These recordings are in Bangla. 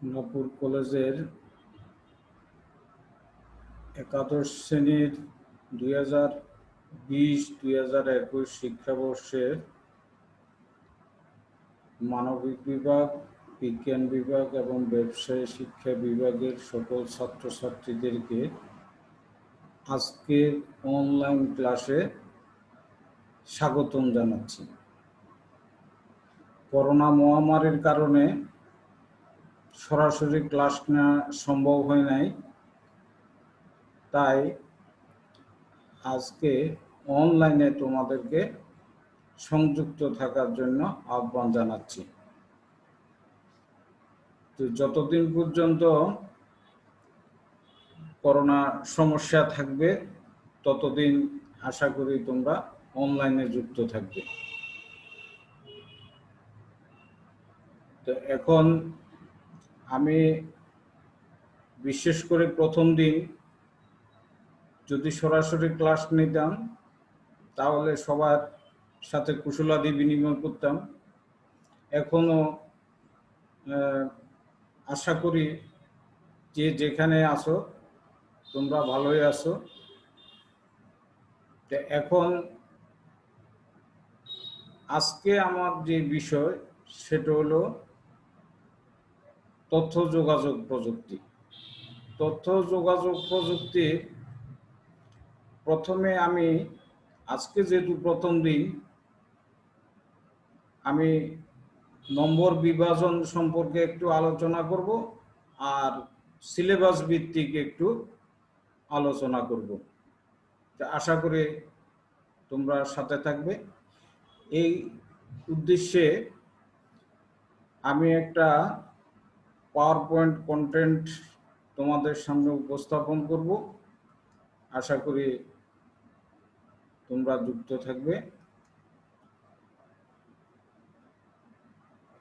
সোনাপুর কলেজের একাদশ শ্রেণীর 2020-2021 শিক্ষাবর্ষের মানবিক বিভাগ, বিজ্ঞান বিভাগ এবং ব্যবসায় শিক্ষা বিভাগের সকল ছাত্রছাত্রীদেরকে আজকের অনলাইন ক্লাসে স্বাগতম জানাচ্ছি। করোনা মহামারীর কারণে সরাসরি ক্লাস নেওয়া সম্ভব হয় নাই, তাই আজকে অনলাইনে তোমাদেরকে সংযুক্ত থাকার জন্য আহ্বান জানাচ্ছি। তো যতদিন পর্যন্ত করোনা সমস্যা থাকবে ততদিন আশা করি তোমরা অনলাইনে যুক্ত থাকবে। তো এখন আমি বিশেষ করে প্রথম দিন যদি সরাসরি ক্লাস নিতাম তাহলে সবার সাথে কুশলাদি বিনিময় করতাম। এখনো আশা করি যে যেখানে আছো তোমরা ভালোই আছো। এখন আজকে আমার যে বিষয় সেটা হলো তথ্য যোগাযোগ প্রযুক্তি। তথ্য যোগাযোগ প্রযুক্তি প্রথমে আমি আজকে যেহেতু প্রথম দিন আমি নম্বর বিভাজন সম্পর্কে একটু আলোচনা করব আর সিলেবাস ভিত্তিক একটু আলোচনা করব। আশা করি তোমরা সাথে থাকবে। এই উদ্দেশ্যে আমি একটা পাওয়ার পয়েন্ট কন্টেন্ট তোমাদের সামনে উপস্থাপন করব। আশা করি তোমরা যুক্ত থাকবে।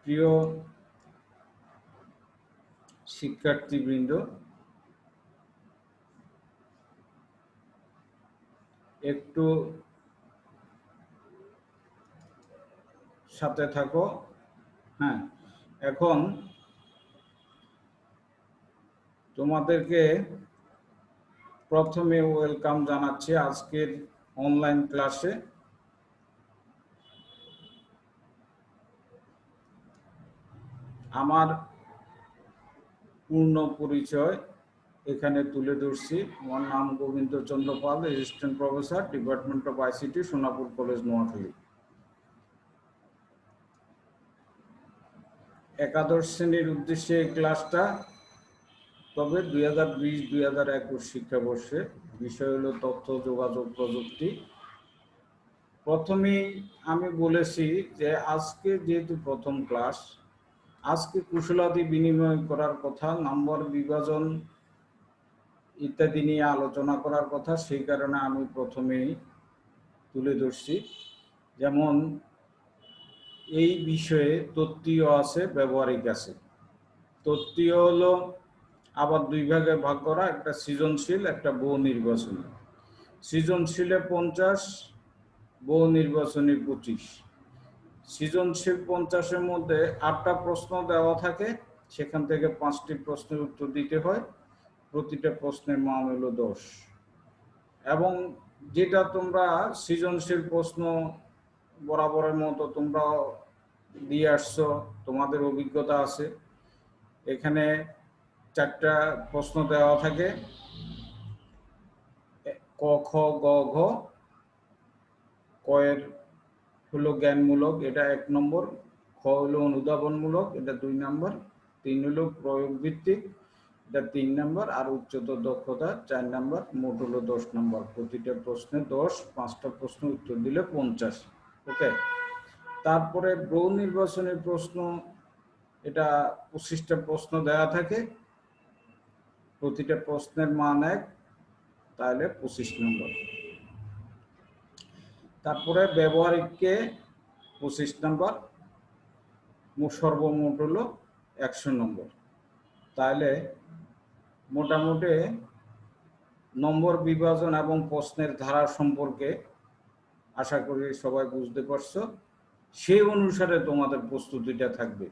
প্রিয় শিক্ষার্থীবৃন্দ, একটু সাথে থাকো। হ্যাঁ, এখন তোমাদেরকে প্রথমে ওয়েলকাম জানাচ্ছি আজকের অনলাইন ক্লাসে। আমার পূর্ণ পরিচয় এখানে তুলে ধরছি। আমার নাম Gobinda Chandra Pal, assistant professor, department of ICT, Sonapur college, Noakhali. একাদশ শ্রেণীর উদ্দেশ্যে এই ক্লাসটা, তবে 2020-2021 শিক্ষাবর্ষে বিষয় হলো তথ্য যোগাযোগ প্রযুক্তি। প্রথমেই আমি বলেছি যে আজকে যেহেতু প্রথম ক্লাস, আজকে কুশলাদি বিনিময় করার কথা, নাম্বার বিভাজন ইত্যাদি নিয়ে আলোচনা করার কথা, সেই কারণে আমি প্রথমেই তুলে ধরছি। যেমন এই বিষয়ে তত্ত্বীয় আছে, ব্যবহারিক আছে। তত্ত্বীয় হলো আবার দুই ভাগে ভাগ করা, একটা সৃজনশীল, একটা বহু নির্বাচনী। সৃজনশীলে 50, বহু নির্বাচনী 25। সৃজনশীল 50-এর মধ্যে 8টা প্রশ্ন দেওয়া থাকে, সেখান থেকে 5টি প্রশ্নের উত্তর দিতে হয়। প্রতিটা প্রশ্নের মান হলো 10। এবং যেটা তোমরা সৃজনশীল প্রশ্ন বরাবরের মতো তোমরা দিয়ে আসছো, তোমাদের অভিজ্ঞতা আছে। এখানে 4টা প্রশ্ন দেওয়া থাকে, ক, খ, গ, ঘ। কয়ের হলো জ্ঞানমূলক, এটা 1 নম্বর। খ হলো অনুধাবনমূলক, এটা 2 নম্বর। 3 হলো প্রয়োগ ভিত্তিক, এটা 3 নম্বর। আর উচ্চতর দক্ষতা 4 নম্বর। মোট হলো 10 নম্বর। প্রতিটা প্রশ্নে 10, 5টা প্রশ্ন উত্তর দিলে 50। ওকে। তারপরে বহু নির্বাচনী প্রশ্ন, এটা 25টা প্রশ্ন দেওয়া থাকে, প্রতিটা প্রশ্নের মান 1, তাহলে 25 নম্বর। তারপরে ব্যবহারিককে 25 নম্বর, সর্বমোট হলো 100 নম্বর। তাহলে মোটামুটি নম্বর বিভাজন এবং প্রশ্নের ধারা সম্পর্কে আশা করি সবাই বুঝতে পারছো। সেই অনুসারে তোমাদের প্রস্তুতিটা থাকবে।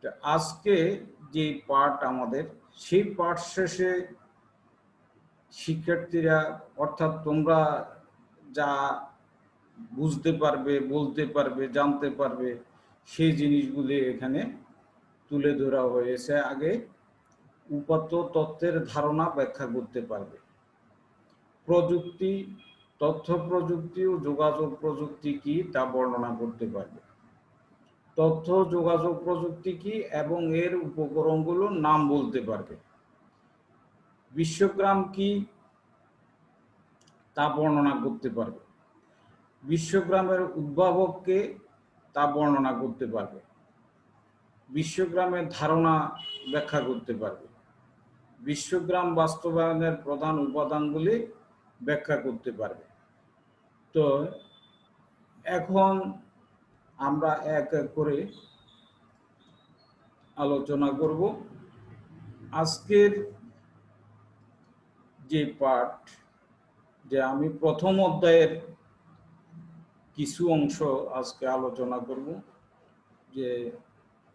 তো আজকে যে পাঠ আমাদের, সেই পাঠ শেষে শিক্ষার্থীরা অর্থাৎ তোমরা যা বুঝতে পারবে, বলতে পারবে, জানতে পারবে, সেই জিনিসগুলি এখানে তুলে ধরা হয়েছে। আগে উপাত্ত তত্ত্বের ধারণা ব্যাখ্যা করতে পারবে। প্রযুক্তি, তথ্য প্রযুক্তি ও যোগাযোগ প্রযুক্তি কি তা বর্ণনা করতে পারবে। তথ্য যোগাযোগ প্রযুক্তি কি এবং এর উপকরণগুলোর নাম বলতে পারবে। বিশ্বগ্রাম কি তা বর্ণনা করতে পারবে। বিশ্বগ্রামের উদ্ভাবককে তা বর্ণনা করতে পারবে। বিশ্বগ্রামের ধারণা ব্যাখ্যা করতে পারবে। বিশ্বগ্রাম বাস্তবায়নের প্রধান উপাদানগুলি ব্যাখ্যা করতে পারবে। তো এখন আমরা এক এক করে আলোচনা করব। আজকের যে পাঠ, যে আমি প্রথম অধ্যায়ের কিছু অংশ আজকে আলোচনা করব। যে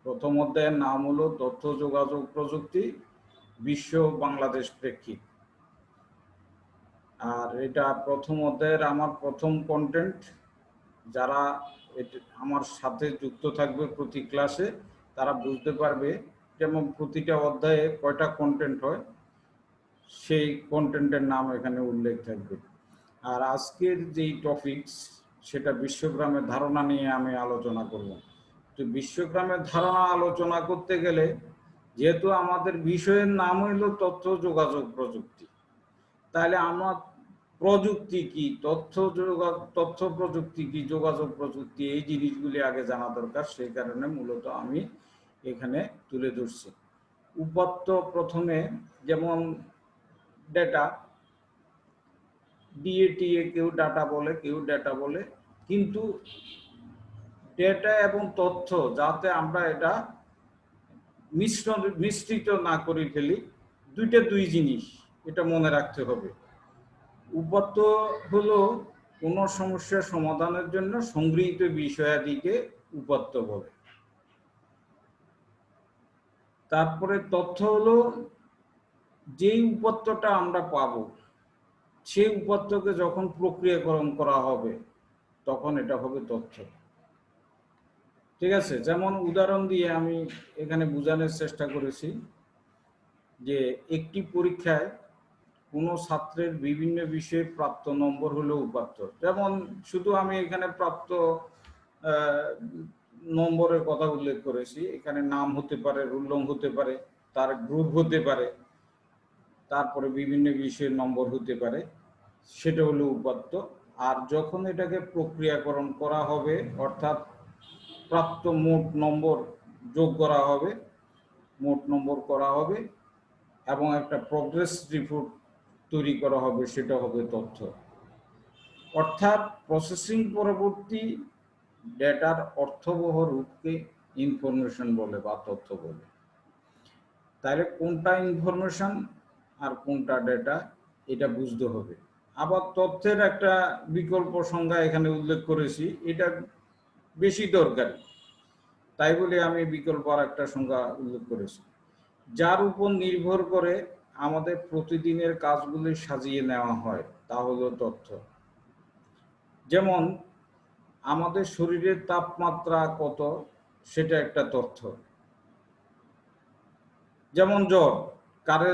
প্রথম অধ্যায়ের নাম হলো তথ্য যোগাযোগ প্রযুক্তি, বিশ্ব বাংলাদেশ প্রেক্ষিত। আর এটা প্রথম অধ্যায়ের আমার প্রথম কন্টেন্ট। যারা আমার সাথে যুক্ত থাকবে প্রতি ক্লাসে, তারা বুঝতে পারবে যেমন প্রতিটা অধ্যায়ে কয়টা কন্টেন্ট হয়, সেই কন্টেন্টের নাম এখানে উল্লেখ থাকবে। আর আজকের যেই টপিকস, সেটা বিশ্বগ্রামের ধারণা নিয়ে আমি আলোচনা করব। তো বিশ্বগ্রামের ধারণা আলোচনা করতে গেলে, যেহেতু আমাদের বিষয়ের নাম হইল তথ্য যোগাযোগ প্রযুক্তি, তাহলে আমার প্রযুক্তি কি, তথ্য প্রযুক্তি কি, যোগাযোগ প্রযুক্তি, এই জিনিসগুলি আগে জানা দরকার। সেই কারণে মূলত আমি এখানে তুলে ধরছি। উপাত্ত প্রথমে, যেমন ডেটা, ডিএটিএ কেউ ডাটা বলে, কেউ ডেটা বলে, কিন্তু ডেটা এবং তথ্য যাতে আমরা এটা মিশ্রিত না করে ফেলি, দুইটা দুই জিনিস, এটা মনে রাখতে হবে। উপাত্ত হলো কোন সমস্যার সমাধানের জন্য সংগৃহীত বিষয়াদিকে উপাত্ত বলে। তারপরে তথ্য হলো যেই উপাত্তটা আমরা পাবো, সেই উপাত্তকে যখন প্রক্রিয়াকরণ করা হবে তখন এটা হবে তথ্য। ঠিক আছে? যেমন উদাহরণ দিয়ে আমি এখানে বোঝানোর চেষ্টা করেছি যে একটি পরীক্ষায় কোনো ছাত্রের বিভিন্ন বিষয়ে প্রাপ্ত নম্বর হলো উপাত্ত। যেমন শুধু আমি এখানে প্রাপ্ত নম্বরের কথা উল্লেখ করেছি। এখানে নাম হতে পারে, রোল নং হতে পারে, তার গ্রুপ হতে পারে, তারপরে বিভিন্ন বিষয়ের নম্বর হতে পারে, সেটা হলো উপাত্ত। আর যখন এটাকে প্রক্রিয়াকরণ করা হবে, অর্থাৎ প্রাপ্ত মোট নম্বর যোগ করা হবে, মোট নম্বর করা হবে এবং একটা প্রগ্রেস রিপোর্ট তৈরি করা হবে, সেটা হবে তথ্য। অর্থাৎ প্রসেসিং পরবর্তী ডেটার অর্থবহ রূপকে ইনফরমেশন বলে বা তথ্য বলে। তাহলে কোনটা ইনফরমেশন আর কোনটা ডেটা, এটা বুঝতে হবে। আবার তথ্যের একটা বিকল্প সংজ্ঞা এখানে উল্লেখ করেছি, এটা বেশি দরকারি, তাই বলে আমি বিকল্প আর একটা সংজ্ঞা উল্লেখ করেছি। যার উপর নির্ভর করে আমাদের প্রতিদিনের কাজগুলি সাজিয়ে নেওয়া হয়, তা হলো তথ্য। যেমন আমাদের শরীরের তাপমাত্রা কত, সেটা একটা তথ্য। যেমন জ্বর, কারে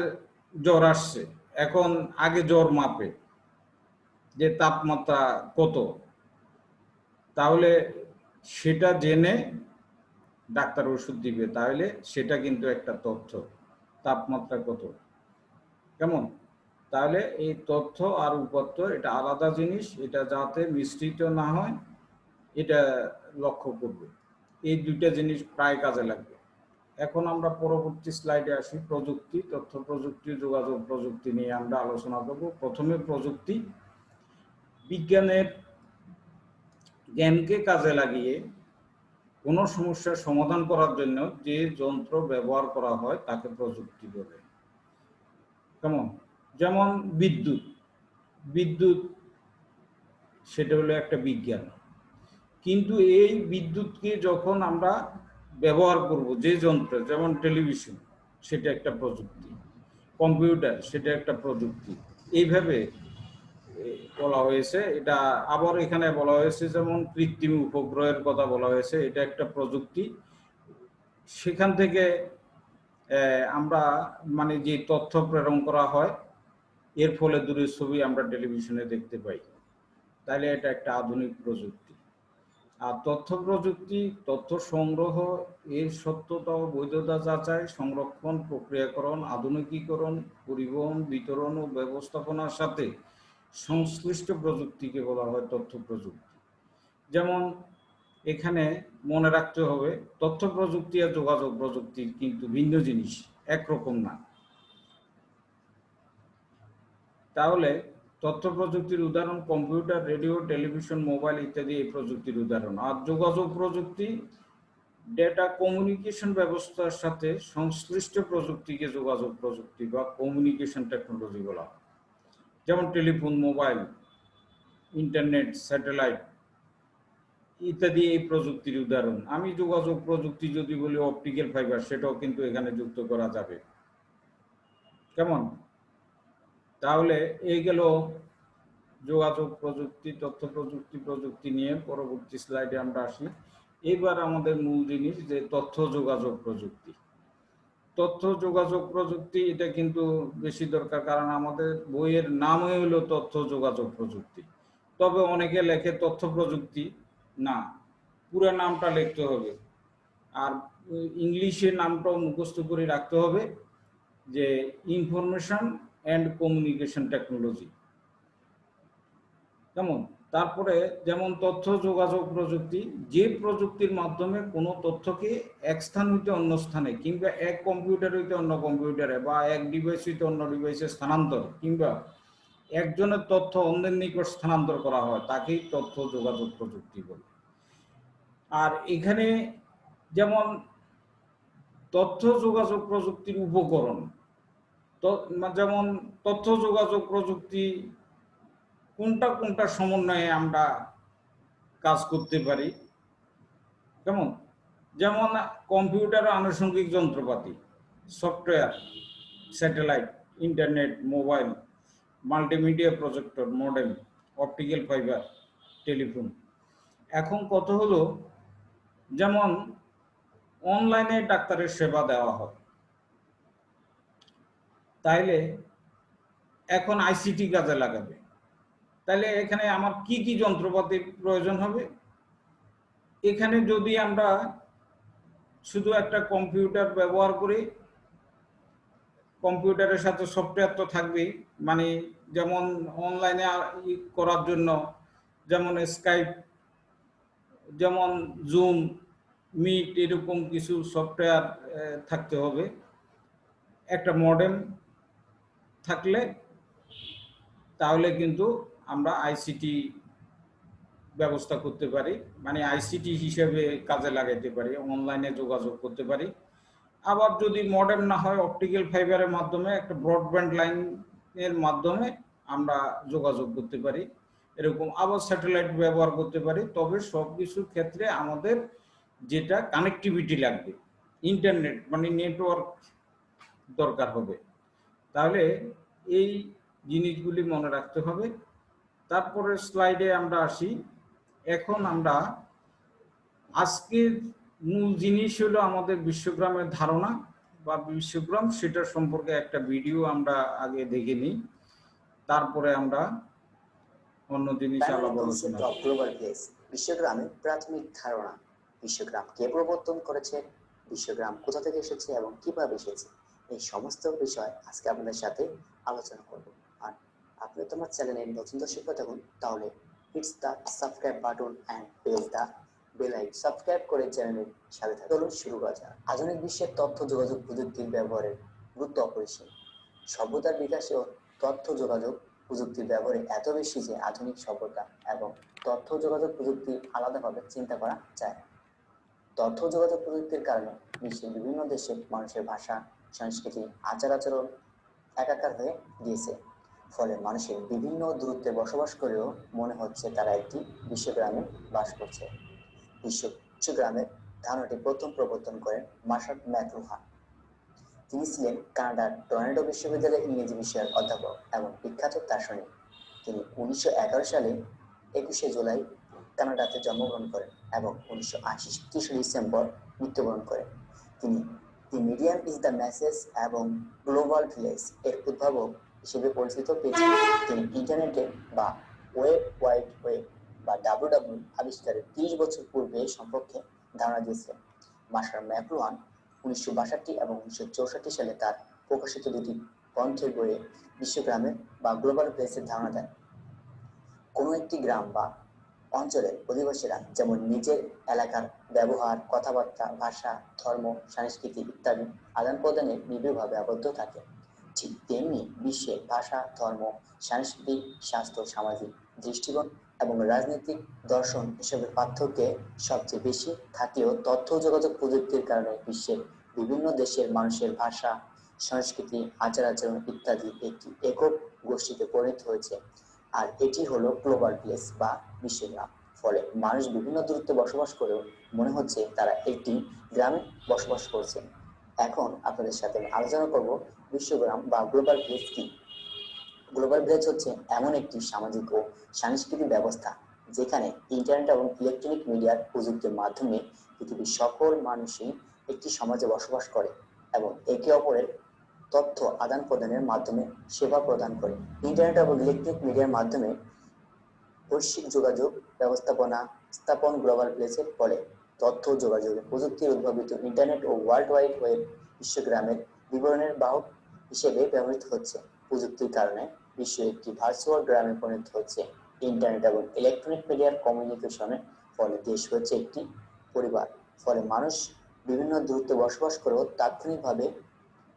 জ্বর আসছে, এখন আগে জ্বর মাপে যে তাপমাত্রা কত, তাহলে সেটা জেনে ডাক্তার ওষুধ দিবে, তাহলে সেটা কিন্তু একটা তথ্য, তাপমাত্রা কত। কেমন? তাহলে এই তথ্য আর উপাত্ত এটা আলাদা জিনিস, এটা যাতে মিশ্রিত না হয় এটা লক্ষ্য করবে। এই দুইটা জিনিস প্রায় কাজে লাগবে। এখন আমরা পরবর্তী স্লাইডে আসি। প্রযুক্তি, তথ্য প্রযুক্তি, যোগাযোগ প্রযুক্তি নিয়ে আমরা আলোচনা করব। প্রথমে প্রযুক্তি। বিজ্ঞানের জ্ঞানকে কাজে লাগিয়ে কোনো সমস্যার সমাধান করার জন্য যে যন্ত্র ব্যবহার করা হয় তাকে প্রযুক্তি বলে। কেমন? যেমন বিদ্যুৎ, বিদ্যুৎ সেটা হলো একটা বিজ্ঞান। কিন্তু এই বিদ্যুৎকে যখন আমরা ব্যবহার করব যে যন্ত্রে, যেমন টেলিভিশন, সেটা একটা প্রযুক্তি, কম্পিউটার সেটা একটা প্রযুক্তি, এইভাবে বলা হয়েছে। এটা আবার এখানে বলা হয়েছে যেমন কৃত্রিম উপগ্রহের কথা বলা হয়েছে, এটা একটা প্রযুক্তি। সেখান থেকে আমরা মানে যে তথ্য প্রেরণ করা হয়, এর ফলে দূরের ছবি আমরা টেলিভিশনে দেখতে পাই, তাহলে এটা একটা আধুনিক প্রযুক্তি। আর তথ্য প্রযুক্তি তথ্য সংগ্রহ, এর সত্যতা ও বৈধতা যাচাই, সংরক্ষণ, প্রক্রিয়াকরণ, আধুনিকীকরণ, পরিবহন, বিতরণ ও ব্যবস্থাপনার সাথে সংশ্লিষ্ট প্রযুক্তিকে বলা হয় তথ্য প্রযুক্তি। যেমন এখানে মনে রাখতে হবে, তথ্য প্রযুক্তি আর যোগাযোগ প্রযুক্তি কিন্তু ভিন্ন জিনিস, একরকম না। তাহলে তথ্য প্রযুক্তির উদাহরণ কম্পিউটার, রেডিও, টেলিভিশন, মোবাইল ইত্যাদি এই প্রযুক্তির উদাহরণ। আর যোগাযোগ প্রযুক্তি ডেটা কমিউনিকেশন ব্যবস্থার সাথে সংশ্লিষ্ট প্রযুক্তিকে যোগাযোগ প্রযুক্তি বা কমিউনিকেশন টেকনোলজি বলা হয়। যেমন টেলিফোন, মোবাইল, ইন্টারনেট, স্যাটেলাইট ইত্যাদি এই প্রযুক্তির উদাহরণ। আমি যোগাযোগ প্রযুক্তি যদি বলি অপটিক্যাল ফাইবার, সেটাও কিন্তু এখানে যুক্ত করা যাবে। কেমন? তাহলে এই গেল যোগাযোগ প্রযুক্তি, তথ্য প্রযুক্তি নিয়ে। পরবর্তী স্লাইডে আমরা আসি। এবার আমাদের মূল জিনিস যে তথ্য যোগাযোগ প্রযুক্তি। তথ্য যোগাযোগ প্রযুক্তি এটা কিন্তু বেশি দরকার, কারণ আমাদের বইয়ের নামই হলো তথ্য যোগাযোগ প্রযুক্তি। তবে অনেকে লেখে তথ্য প্রযুক্তি, না, পুরো নামটা লিখতে হবে। আর ইংলিশে নামটাও মুখস্থ করে রাখতে হবে, যে ইনফরমেশন অ্যান্ড কমিউনিকেশন টেকনোলজি। কেমন? তারপরে যেমন তথ্য যোগাযোগ প্রযুক্তি, যে প্রযুক্তির মাধ্যমে কোনো তথ্যকে এক স্থান হইতে অন্য স্থানে, কিংবা এক কম্পিউটার হইতে অন্য কম্পিউটারে, বা এক ডিভাইস হইতে অন্য ডিভাইসে স্থানান্তর, কিংবা একজনের তথ্য অন্যের নিকট স্থানান্তর করা হয়, তাকেই তথ্য যোগাযোগ প্রযুক্তি বলে। আর এখানে যেমন তথ্য যোগাযোগ প্রযুক্তির উপকরণ, যেমন তথ্য যোগাযোগ প্রযুক্তি কোনটা কোনটা সমন্বয়ে আমরা কাজ করতে পারি। কেমন? যেমন কম্পিউটার আনুষঙ্গিক যন্ত্রপাতি, software, satellite, internet, mobile, multimedia, projector, modem, optical fibre, telephone. এখন কত হলো, যেমন অনলাইনে ডাক্তারের সেবা দেওয়া হয়, তাইলে এখন আইসিটি কাজে লাগাবে, তাহলে এখানে আমার কি কি যন্ত্রপাতির প্রয়োজন হবে? এখানে যদি আমরা শুধু একটা কম্পিউটার ব্যবহার করি, কম্পিউটারের সাথে সফটওয়্যার তো থাকবেই, মানে যেমন অনলাইনে করার জন্য যেমন স্কাইপ, যেমন জুম, মিট, এরকম কিছু সফটওয়্যার থাকতে হবে। একটা মডেম থাকলে তাহলে কিন্তু আমরা আইসিটি ব্যবস্থা করতে পারি, মানে আইসিটি হিসেবে কাজে লাগাইতে পারি, অনলাইনে যোগাযোগ করতে পারি। আবার যদি মডেম না হয়, অপটিক্যাল ফাইবারের মাধ্যমে একটা ব্রডব্যান্ড লাইনের মাধ্যমে আমরা যোগাযোগ করতে পারি, এরকম। আবার স্যাটেলাইট ব্যবহার করতে পারি। তবে সব কিছুর ক্ষেত্রে আমাদের যেটা কানেক্টিভিটি লাগবে, ইন্টারনেট মানে নেটওয়ার্ক দরকার হবে। তাহলে এই জিনিসগুলি মনে রাখতে হবে। তারপরে স্লাইডে আমরা আসি। এখন আমরা আজকের মূল জিনিস হলো আমাদের বিশ্বগ্রামের ধারণা বা বিশ্বগ্রাম, সেটা সম্পর্কে একটা ভিডিও আমরা আগে দেখে নিই, তারপরে আমরা অন্য জিনিস আলোচনা করব। বিশ্বগ্রামের প্রাথমিক ধারণা, বিশ্বগ্রাম কে প্রবর্তন করেছে, বিশ্বগ্রাম কোথা থেকে এসেছে এবং কিভাবে এসেছে, এই সমস্ত বিষয় আজকে আপনাদের সাথে আলোচনা করব। আর আপনি তোমার চ্যানেলে নতুন দর্শক থাকুন, তাহলে hits the subscribe button and press the bell icon, subscribe করে চ্যানেলের সাথে থাকুন। চলুন শুরু করা যাক। আধুনিক বিশ্বের তথ্য যোগাযোগ প্রযুক্তির ব্যবহারের গুরুত্ব অপরিসীম। সভ্যতার বিকাশে তথ্য যোগাযোগ প্রযুক্তির ব্যবহারে এত বেশি যে আধুনিক সভ্যতা এবং তথ্য যোগাযোগ প্রযুক্তি আলাদাভাবে চিন্তা করা যায়। তথ্য যোগাযোগ প্রযুক্তির কারণে বিশ্বের বিভিন্ন দেশে মানুষের ভাষা, সংস্কৃতি, আচার-আচরণ একাকার হয়ে গিয়েছে। ফলে মানুষের বিভিন্ন দূরত্বে বসবাস করেও মনে হচ্ছে তারা একটি বিশ্বগ্রামে বাস করছে। বিশ্বগ্রামের ধারণাটি প্রথম প্রবর্তন করেন মার্শাল ম্যাকলুহান। তিনি ছিলেন কানাডার টরন্টো বিশ্ববিদ্যালয়ের ইংরেজি বিষয়ের অধ্যাপক এবং বিখ্যাত দার্শনিক। তিনি 1911 সালে 21শে জুলাই কানাডাতে জন্মগ্রহণ করেন এবং 1980 30 ডিসেম্বর মৃত্যুবরণ করেন। তিনি দি মিডিয়াম ইজ দ্য মেসেজ এবং গ্লোবাল ভিলেজ এর উদ্ভাবক হিসেবে পরিচিত পেয়েছেন। তিনি ইন্টারনেটের বা ওয়াইড ওয়েব বা ডাব্লিউডাব্লিউ আবিষ্কারের 30 বছর পূর্বে সম্পর্কে ধারণা দিয়েছিলেন। মার্শাল ম্যাকলুহান 1962 এবং 1964 সালে তার প্রকাশিত দুটি গ্রন্থের বইয়ে বিশ্বগ্রামের বা গ্লোবাল ভিলেজের ধারণা দেন। কোনো একটি গ্রাম বা অঞ্চলের অধিবাসীরা যেমন নিজের এলাকার ব্যবহার, কথাবার্তা, ভাষা, ধর্ম, সংস্কৃতি ইত্যাদি আদান প্রদানে নিবিড়ভাবে আবদ্ধ থাকে, ঠিক তেমনি বিশ্বের ভাষা, ধর্ম, সংস্কৃতি, স্বাস্থ্য, সামাজিক দৃষ্টিকোণ এবং রাজনৈতিক দর্শন এসবের পার্থক্যে সবচেয়ে বেশি থাকলেও তথ্য যোগাযোগ প্রযুক্তির কারণে বিশ্বের বিভিন্ন দেশের মানুষের ভাষা, সংস্কৃতি, আচার-আচরণ ইত্যাদি একটি একক গোষ্ঠীতে পরিণত হয়েছে। আর এটি হলো গ্লোবাল ভিলেজ বা বিশ্বগ্রাম। ফলে মানুষ বিভিন্ন দূরত্বে বসবাস করেও মনে হচ্ছে তারা একটি গ্রামে বসবাস করছে। এখন আপনাদের সাথে আমি আলোচনা করব বিশ্বগ্রাম বা গ্লোবাল ভিলেজ কি। গ্লোবাল ভিলেজ হচ্ছে এমন একটি সামাজিক ও সাংস্কৃতিক ব্যবস্থা যেখানে ইন্টারনেট এবং ইলেকট্রনিক মিডিয়ার প্রযুক্তির মাধ্যমে পৃথিবীর সকল মানুষই একটি সমাজে বসবাস করে এবং একে অপরের তথ্য আদান প্রদানের মাধ্যমে সেবা প্রদান করে। ইন্টারনেট এবং ইলেকট্রিক মিডিয়ার মাধ্যমে বৈশ্বিক যোগাযোগ ব্যবস্থাপনা স্থাপন গ্লোবাল ভিলেজের ফলে তথ্য যোগাযোগের প্রযুক্তির উদ্ভাবিত ইন্টারনেট ও ওয়ার্ল্ড ওয়াইড ওয়েব বিশ্বগ্রামের বিবরণের বাহক হিসেবে ব্যবহৃত হচ্ছে। প্রযুক্তির কারণে বিশ্ব একটি ভার্চুয়াল গ্রামে পরিণত হচ্ছে। ইন্টারনেট এবং ইলেকট্রনিক মিডিয়ার কমিউনিকেশনের ফলে দেশ হচ্ছে একটি পরিবার। ফলে মানুষ বিভিন্ন দূরত্বে বসবাস করেও তাৎক্ষণিকভাবে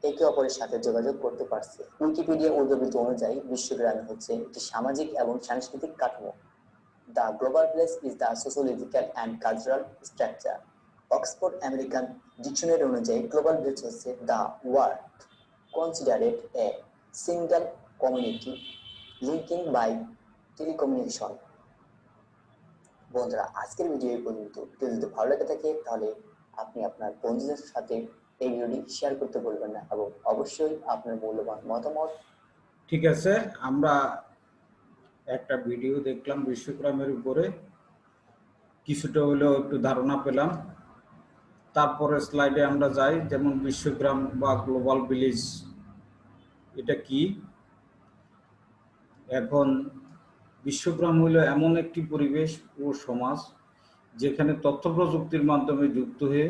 একে অপরের সাথে যোগাযোগ করতে পারছে। উইকিপিডিয়া উদ্ভাবিত অনুযায়ী বিশ্বগ্রাম হচ্ছে একটি সামাজিক এবং সাংস্কৃতিক কাঠামো। The global village is the sociological and cultural structure. Oxford American dictionary অনুযায়ী গ্লোবাল ভিলেজ হচ্ছে the word considered a single community linking by telecommunication. বন্ধুরা, আজকের ভিডিও এই পর্যন্ত। যদি ভালো লেগে থাকে তাহলে আপনি আপনার বন্ধুদের সাথে এই ভিডিওটি শেয়ার করতে ভুলবেন না এবং অবশ্যই আপনার মূল্যবান মতামত। ঠিক আছে, আমরা একটা ভিডিও দেখলাম বিশ্বগ্রামের উপরে, কিছুটা হলেও একটু ধারণা পেলাম। তারপরে স্লাইডে আমরা যাই, যেমন বিশ্বগ্রাম বা গ্লোবাল ভিলেজ এটা কি। এখন বিশ্বগ্রাম হলো এমন একটি পরিবেশ ও সমাজ যেখানে তথ্য প্রযুক্তির মাধ্যমে যুক্ত হয়ে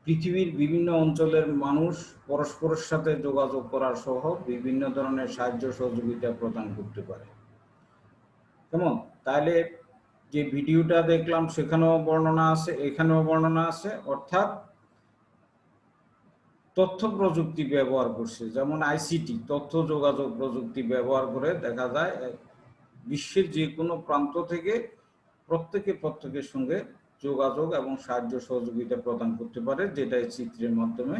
পৃথিবীর বিভিন্ন অঞ্চলের মানুষ পরস্পরের সাথে যোগাযোগ করার সহ বিভিন্ন ধরনের সাহায্য সহযোগিতা প্রদান করতে পারে। কেমন? তাহলে যে ভিডিওটা দেখলাম সেখানেও বর্ণনা আছে, এখানেও বর্ণনা আছে, অর্থাৎ তথ্য প্রযুক্তি ব্যবহার করছে, যেমন আইসিটি তথ্য যোগাযোগ প্রযুক্তি ব্যবহার করে দেখা যায় বিশ্বের যে কোনো প্রান্ত থেকে প্রত্যেকের সঙ্গে যোগাযোগ এবং সাহায্য সহযোগিতা প্রদান করতে পারে, যেটা এই চিত্রের মাধ্যমে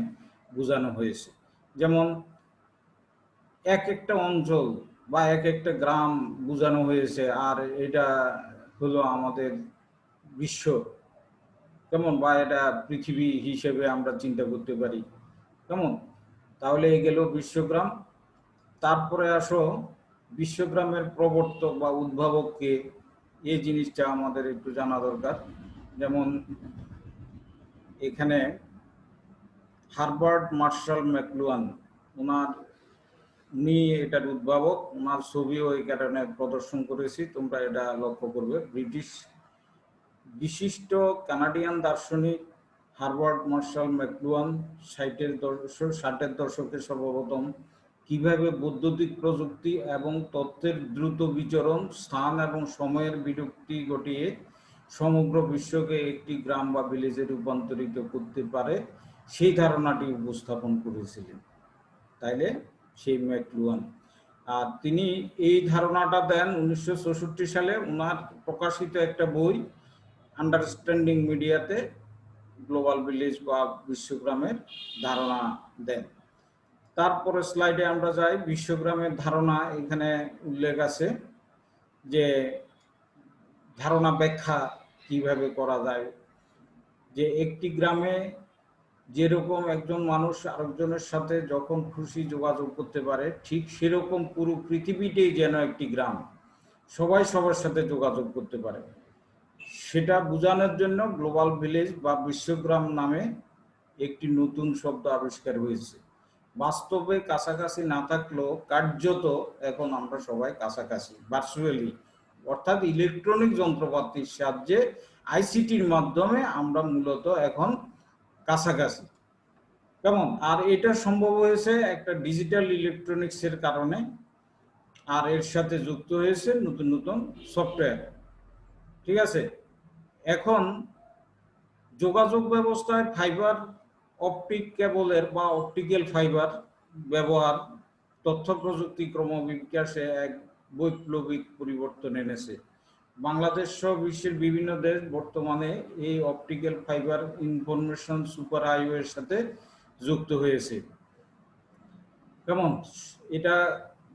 বোঝানো হয়েছে। যেমন এক একটা অঞ্চল বা এক একটা গ্রাম বোঝানো হয়েছে, আর এটা হলো আমাদের বিশ্ব, কেমন, বা এটা পৃথিবী হিসেবে আমরা চিন্তা করতে পারি, কেমন। তাহলে এই গেল বিশ্বগ্রাম। তারপরে আসো বিশ্বগ্রামের প্রবর্তক বা উদ্ভাবককে, এই জিনিসটা আমাদের একটু জানা দরকার। যেমন এখানে হারবার্ট মার্শাল ম্যাকলুহান, উনি এটার উদ্ভাবক, ওনার ছবিও এই কারণে প্রদর্শন করেছি, তোমরা এটা লক্ষ্য করবে। ব্রিটিশ বিশিষ্ট কানাডিয়ান দার্শনিক হারবার্ট মার্শাল ম্যাকলুহান 60-এর দশকে সর্বপ্রথম কিভাবে বৈদ্যুতিক প্রযুক্তি এবং তথ্যের দ্রুত বিচরণ স্থান এবং সময়ের বিরক্তি ঘটিয়ে সমগ্র বিশ্বকে একটি গ্রাম বা ভিলেজে রূপান্তরিত করতে পারে সেই ধারণাটি উপস্থাপন করেছিলেন। তাইলে সেই ম্যাকলুহান, আর তিনি এই ধারণাটা দেন 1964 সালে ওনার প্রকাশিত একটা বই আন্ডারস্ট্যান্ডিং মিডিয়াতে গ্লোবাল ভিলেজ বা বিশ্বগ্রামের ধারণা দেন। তারপরে স্লাইডে আমরা যাই। বিশ্বগ্রামের ধারণা এখানে উল্লেখ আছে যে ধারণা ব্যাখ্যা কিভাবে করা যায়, যে একটি গ্রামে যেরকম একজন মানুষ আরেকজনের সাথে যখন খুশি যোগাযোগ করতে পারে, ঠিক সেরকম পুরো পৃথিবীটাই যেন একটি গ্রাম, সবাই সবার সাথে যোগাযোগ করতে পারে। সেটা বোঝানোর জন্য গ্লোবাল ভিলেজ বা বিশ্বগ্রাম নামে একটি নতুন শব্দ আবিষ্কার হয়েছে। বাস্তবে কাছাকাছি না থাকলেও কার্যত এখন আমরা সবাই কাছাকাছি ভার্চুয়ালি, অর্থাৎ ইলেকট্রনিক যন্ত্রপাতির সাহায্যে আইসিটির মাধ্যমে আমরা মূলত এখন কাছাকাছি। কেমন? আর এটা সম্ভব হয়েছে একটা ডিজিটাল ইলেকট্রনিক্সের কারণে, আর এর সাথে যুক্ত হয়েছে নতুন নতুন সফটওয়্যার। ঠিক আছে, এখন যোগাযোগ ব্যবস্থায় ফাইবার অপটিক কেবলের বা অপটিক্যাল ফাইবার ব্যবহার তথ্য প্রযুক্তি ক্রমবিকাশে এক বৈপ্লবিক পরিবর্তন এনেছে। বাংলাদেশ সহ বিশ্বের বিভিন্ন দেশ বর্তমানে এই অপটিক্যাল ফাইবার ইনফরমেশন সুপার হাইওয়ের সাথে যুক্ত হয়েছে। কেমন? এটা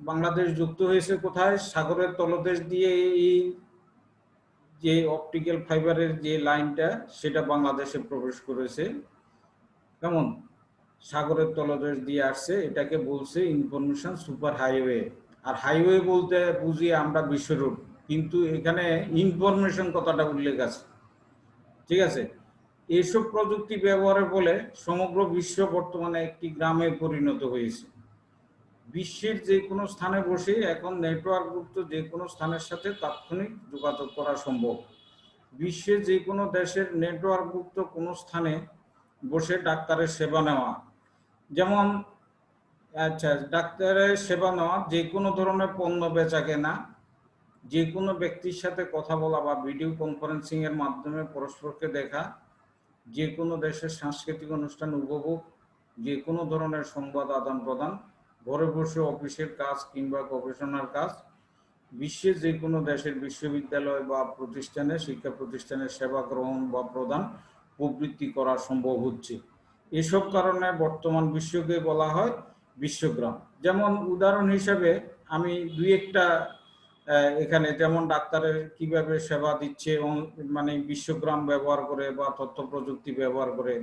বাংলাদেশ যুক্ত হয়েছে কোথায়? সাগরের তলদেশ দিয়ে এই যে অপটিক্যাল ফাইবারের যে লাইনটা, সেটা বাংলাদেশে প্রবেশ করেছে। কেমন? সাগরের তলদেশ দিয়ে আসছে, এটাকে বলছে ইনফরমেশন সুপার হাইওয়ে। আর হাইওয়ে বলতে বুঝি আমরা বিশ্ব রোড, কিন্তু এখানে ইনফরমেশন কথাটা উল্লেখ আছে। ঠিক আছে, এইসব প্রযুক্তি ব্যবহারের ফলে সমগ্র বিশ্ব বর্তমানে একটি গ্রামে পরিণত হয়েছে। বিশ্বের যে কোনো স্থানে বসে এখন নেটওয়ার্কযুক্ত যে কোনো স্থানের সাথে তাৎক্ষণিক যোগাযোগ করা সম্ভব। বিশ্বের যে কোনো দেশের নেটওয়ার্কযুক্ত কোনো স্থানে বসে ডাক্তারের সেবা নেওয়া, যেমন আচ্ছা ডাক্তারের সেবা নেওয়া, যে কোনো ধরনের পণ্য বেচা কেনা, যে কোনো ব্যক্তির সাথে কথা বলা বা ভিডিও কনফারেন্সিং এর মাধ্যমে পরস্পরকে দেখা, যে কোনো দেশের সাংস্কৃতিক অনুষ্ঠান উপভোগ, যে কোনো ধরনের সংবাদ আদান প্রদান, ঘরে বসে অফিসের কাজ কিংবা গবেষণার কাজ, বিশ্বের যে কোনো দেশের বিশ্ববিদ্যালয় বা প্রতিষ্ঠানে শিক্ষা প্রতিষ্ঠানের সেবা গ্রহণ বা প্রদান প্রবৃত্তি করা সম্ভব হচ্ছে। এসব কারণে বর্তমান বিশ্বকে বলা হয় বিশ্বগ্রাম। যেমন উদাহরণ হিসেবে আমি দুই একটা এখানে, যেমন ডাক্তারের কিভাবে সেবা দিচ্ছে মানে বিশ্বগ্রাম ব্যবহার করে বা তথ্য প্রযুক্তি ব্যবহার করে,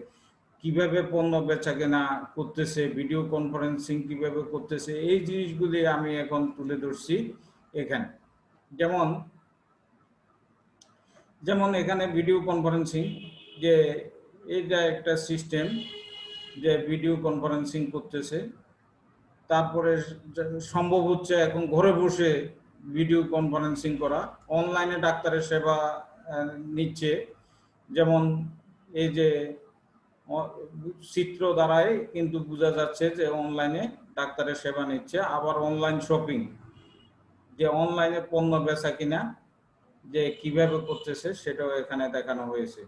কিভাবে পণ্য বেচা কেনা করতেছে, ভিডিও কনফারেন্সিং কিভাবে করতেছে, এই জিনিসগুলি আমি এখন তুলে ধরছি এখানে। যেমন যেমন এখানে ভিডিও কনফারেন্সিং, যে এটা একটা সিস্টেম যে ভিডিও কনফারেন্সিং করতেছে, তারপরে সম্ভব হচ্ছে এখন ঘরে বসে ভিডিও কনফারেন্সিং করা, অনলাইনে ডাক্তারের সেবা নিচ্ছে। যেমন এই যে চিত্র দ্বারাই কিন্তু বোঝা যাচ্ছে যে অনলাইনে ডাক্তারের সেবা নিচ্ছে। আবার অনলাইন শপিং, যে অনলাইনে পণ্য বেচা কিনা যে কিভাবে করতেছে, সেটাও এখানে দেখানো হয়েছে।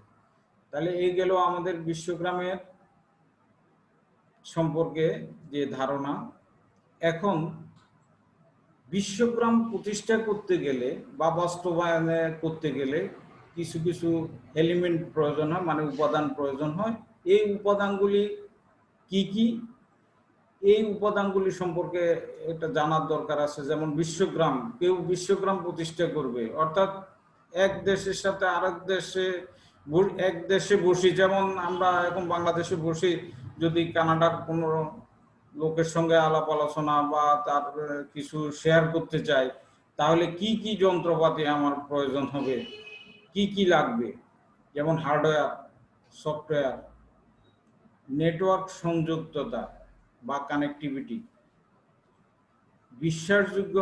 তাহলে এই গেল আমাদের বিশ্বগ্রামের সম্পর্কে যে ধারণা। এখন বিশ্বগ্রাম প্রতিষ্ঠা করতে গেলে বা বাস্তবায়নে করতে গেলে কিছু কিছু এলিমেন্ট প্রয়োজন হয়, মানে উপাদান প্রয়োজন হয়। এই উপাদানগুলি কি কি, এই উপাদানগুলি সম্পর্কে এটা জানার দরকার আছে। যেমন বিশ্বগ্রাম, কেউ বিশ্বগ্রাম প্রতিষ্ঠা করবে, অর্থাৎ এক দেশের সাথে আরেক দেশে, এক দেশে বসি, যেমন আমরা এখন বাংলাদেশে বসি, যদি কানাডার কোনো লোকের সঙ্গে আলাপ আলোচনা বা তার কিছু শেয়ার করতে চাই, তাহলে কি কি যন্ত্রপাতি আমার প্রয়োজন হবে, কি কি লাগবে, যেমন হার্ডওয়্যার, সফটওয়্যার, নেটওয়ার্ক সংযুক্ততা বা কানেক্টিভিটি, বিশ্বাসযোগ্য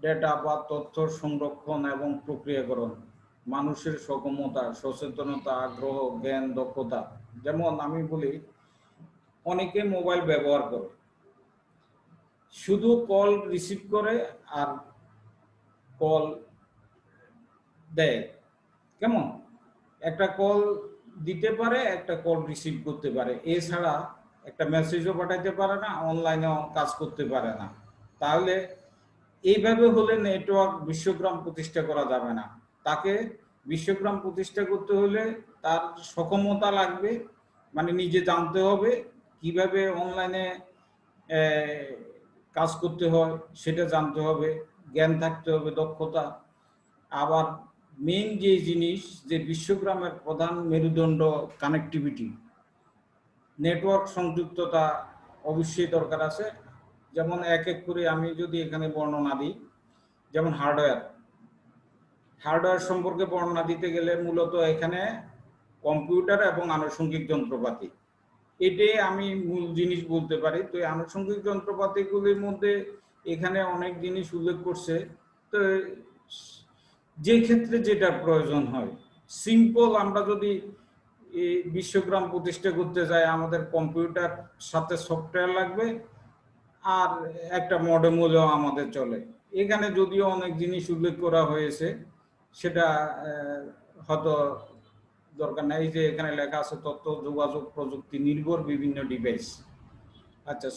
ডেটা বা তথ্য সংরক্ষণ এবং প্রক্রিয়াকরণ, মানুষের সক্ষমতা, সচেতনতা, আগ্রহ, জ্ঞান, দক্ষতা। যেমন আমি বলি, অনেকে মোবাইল ব্যবহার করে, শুধু কল রিসিভ করে আর কল দেয়। কেমন? একটা কল দিতে পারে, একটা কল রিসিভ করতে পারে, এছাড়া একটা মেসেজও পাঠাইতে পারে না, অনলাইনেও কাজ করতে পারে না। তাহলে এইভাবে হলে নেটওয়ার্ক বিশ্বগ্রাম প্রতিষ্ঠা করা যাবে না। তাকে বিশ্বগ্রাম প্রতিষ্ঠা করতে হলে তার সক্ষমতা লাগবে, মানে নিজে জানতে হবে কিভাবে অনলাইনে কাজ করতে হয়, সেটা জানতে হবে, জ্ঞান থাকতে হবে, দক্ষতা। আবার মেইন যে জিনিস যে বিশ্বগ্রামের প্রধান মেরুদণ্ড কানেক্টিভিটি, নেটওয়ার্ক সংযুক্ততা অবশ্যই দরকার আছে। যেমন এক এক করে আমি যদি এখানে বর্ণনা দিই, যেমন হার্ডওয়্যার সম্পর্কে বর্ণনা দিতে গেলে মূলত এখানে কম্পিউটার এবং আনুষঙ্গিক যন্ত্রপাতি, এটাই আমি মূল জিনিস বলতে পারি। তো এই আনুষঙ্গিক যন্ত্রপাতিগুলির মধ্যে এখানে অনেক জিনিস উল্লেখ করছে। তো যে ক্ষেত্রে যেটা প্রয়োজন হয়, সিম্পল আমরা যদি এই বিশ্বগ্রাম প্রতিষ্ঠা করতে যাই, আমাদের কম্পিউটার সাথে সফটওয়্যার লাগবে আর একটা মডেম হলেও আমাদের চলে। এখানে যদিও অনেক জিনিস উল্লেখ করা হয়েছে, সেটা হয়তো দরকার নাই। যে এখানে লেখা আছে তথ্য যোগাযোগ প্রযুক্তি নির্ভর বিভিন্ন ডিভাইস। আচ্ছা,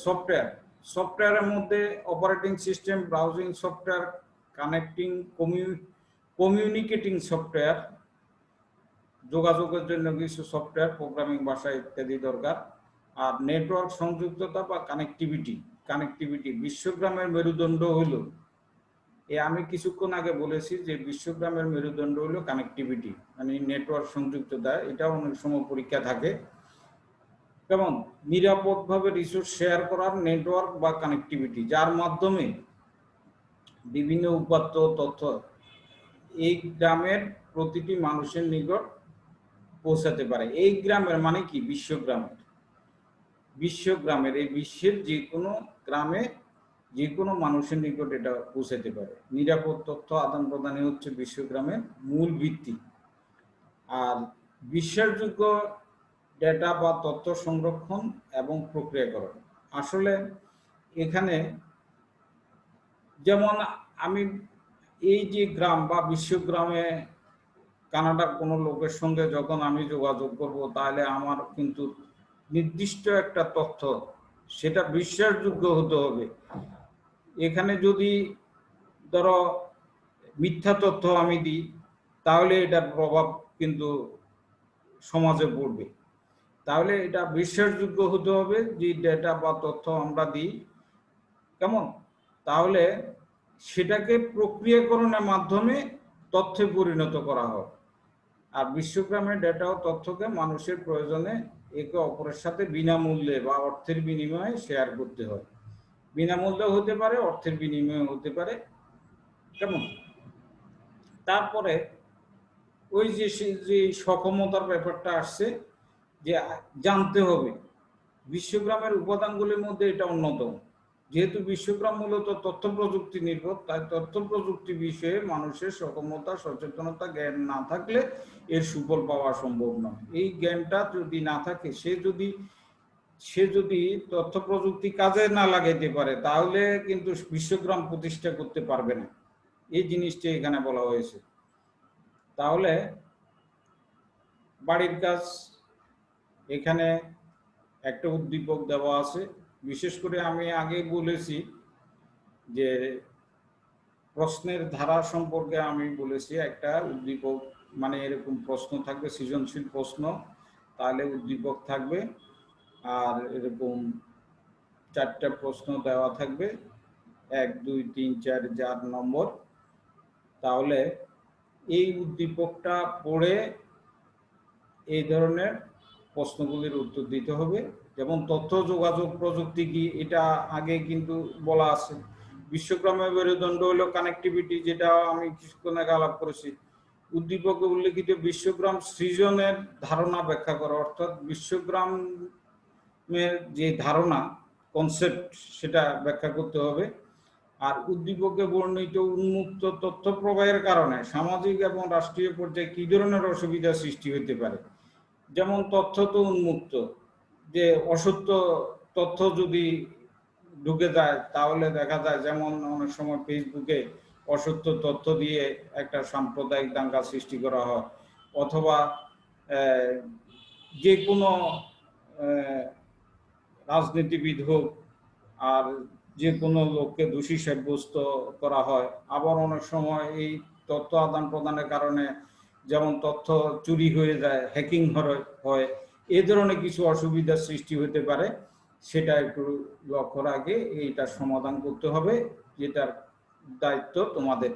সফটওয়্যারের মধ্যে operating system, browsing software, connecting communicating software, যোগাযোগের জন্য কিছু সফটওয়্যার, প্রোগ্রামিং ভাষা ইত্যাদি দরকার। আর নেটওয়ার্ক সংযুক্ততা বা কানেক্টিভিটি বিশ্বগ্রামের মেরুদণ্ড হলো, আমি কিছুক্ষণ আগে বলেছি যে বিশ্বগ্রামের মেরুদণ্ড হলো কানেক্টিভিটি, মানে নেটওয়ার্ক সংযুক্ততা। এটা অনেক সময় পরীক্ষা থাকে। যেমন নিরাপদভাবে রিসোর্স শেয়ার করার নেটওয়ার্ক বা কানেক্টিভিটি, যার মাধ্যমে বিভিন্ন উপাত্ত তথ্য এই গ্রামের প্রতিটি মানুষের নিকট পৌঁছাতে পারে। এই গ্রামের মানে কি? বিশ্বগ্রামের এই বিশ্বের যে কোনো গ্রামে যে কোনো মানুষের নিকট এটা পৌঁছাতে পারে। নিরাপদ তথ্য আদান প্রদানে হচ্ছে বিশ্বগ্রামের মূল ভিত্তি। আর বিশ্বাসযোগ্য ডেটা বা তথ্য সংরক্ষণ এবং প্রক্রিয়াকরণ, আসলে এখানে যেমন আমি এই যে গ্রাম বা বিশ্বগ্রামে কানাডার কোনো লোকের সঙ্গে যখন আমি যোগাযোগ করব, তাহলে আমার কিন্তু নির্দিষ্ট একটা তথ্য, সেটা বিশ্বাসযোগ্য হতে হবে। এখানে যদি ধরো মিথ্যা তথ্য আমি দিই, তাহলে এটার প্রভাব কিন্তু সমাজে পড়বে। তাহলে এটা বিশ্বাসযোগ্য হতে হবে যে ডেটা বা তথ্য আমরা দিই, কেমন? তাহলে সেটাকে প্রক্রিয়াকরণের মাধ্যমে তথ্যে পরিণত করা হয়। আর বিশ্বগ্রামের ডেটা ও তথ্যকে মানুষের প্রয়োজনে একে অপরের সাথে বিনামূল্যে বা অর্থের বিনিময়ে শেয়ার করতে হয়। বিনামূল্যে হতে পারে, অর্থের বিনিময়ে হতে পারে, কেমন? তারপরে ওই যে সক্ষমতার ব্যাপারটা আসছে, যে জানতে হবে বিশ্বগ্রামের উপাদানগুলির মধ্যে এটা অন্যতম। যেহেতু বিশ্বগ্রাম মূলত তথ্য প্রযুক্তি নির্ভর, তাই তথ্য প্রযুক্তি বিষয়ে মানুষের সক্ষমতা, সচেতনতা, জ্ঞান না থাকলে এর সুফল পাওয়া সম্ভব নয়। এই জ্ঞানটা যদি না থাকে, সে যদি তথ্য প্রযুক্তি কাজে না লাগাইতে পারে, তাহলে কিন্তু বিশ্বগ্রাম প্রতিষ্ঠা করতে পারবে না। এই জিনিসটা এখানে বলা হয়েছে। তাহলে বাড়ির কাজ, এখানে একটা উদ্দীপক দেওয়া আছে। বিশেষ করে আমি আগে বলেছি যে প্রশ্নের ধারা সম্পর্কে আমি বলেছি, একটা উদ্দীপক মানে এরকম প্রশ্ন থাকবে, সৃজনশীল প্রশ্ন, তাহলে উদ্দীপক থাকবে, আর এরকম 4টা প্রশ্ন দেওয়া থাকবে, 1 2 3 4 4 নম্বর। তাহলে এই উদ্দীপকটা পড়ে এই ধরনের প্রশ্নগুলির উত্তর দিতে হবে। যেমন তথ্য যোগাযোগ প্রযুক্তি কি, এটা আগে কিন্তু বলা আছে। বিশ্বগ্রামের মেরুদণ্ড হলো কানেক্টিভিটি, যেটা আমি কিছুক্ষণ আগে আলাপ করেছি। উদ্দীপকে উল্লেখিত বিশ্বগ্রাম সৃজনের ধারণা ব্যাখ্যা করা, অর্থাৎ বিশ্বগ্রামের যে ধারণা, কনসেপ্ট, সেটা ব্যাখ্যা করতে হবে। আর উদ্দীপকে বর্ণিত উন্মুক্ত তথ্য প্রবাহের কারণে সামাজিক এবং রাষ্ট্রীয় পর্যায়ে কি ধরনের অসুবিধা সৃষ্টি হতে পারে। যেমন তথ্য তো উন্মুক্ত, যে অসত্য তথ্য যদি ঢুকে যায়, তাহলে দেখা যায় যেমন অনেক সময় ফেসবুকে অসত্য তথ্য দিয়ে একটা সাম্প্রদায়িক দাঙ্গা সৃষ্টি করা হয়, অথবা যে কোনো রাজনীতিবিদ হোক আর যে কোনো লোককে দোষী সাব্যস্ত করা হয়। আবার অনেক সময় এই তথ্য আদান প্রদানের কারণে যেমন তথ্য চুরি হয়ে যায়, হ্যাকিং হয়, এ ধরনের কিছু অসুবিধার সৃষ্টি হতে পারে। সেটা একটু লক্ষ্য রাখে এইটার সমাধান করতে হবে, যেটার দায়িত্ব তোমাদের।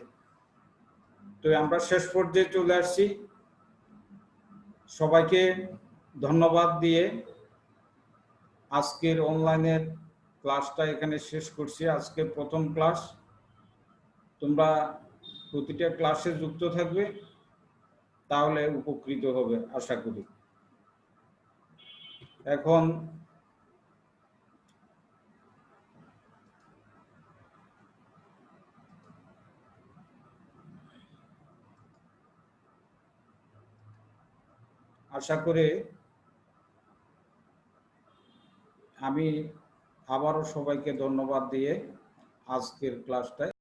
তো আমরা শেষ পর্যায়ে চলে আসছি। সবাইকে ধন্যবাদ দিয়ে আজকের অনলাইনের ক্লাসটা এখানে শেষ করছি। আজকে প্রথম ক্লাস, তোমরা প্রতিটা ক্লাসে যুক্ত থাকবে, তাহলে উপকৃত হবে আশা করি। এখন আশা করে আমি আবারও সবাইকে ধন্যবাদ দিয়ে আজকের ক্লাসটায়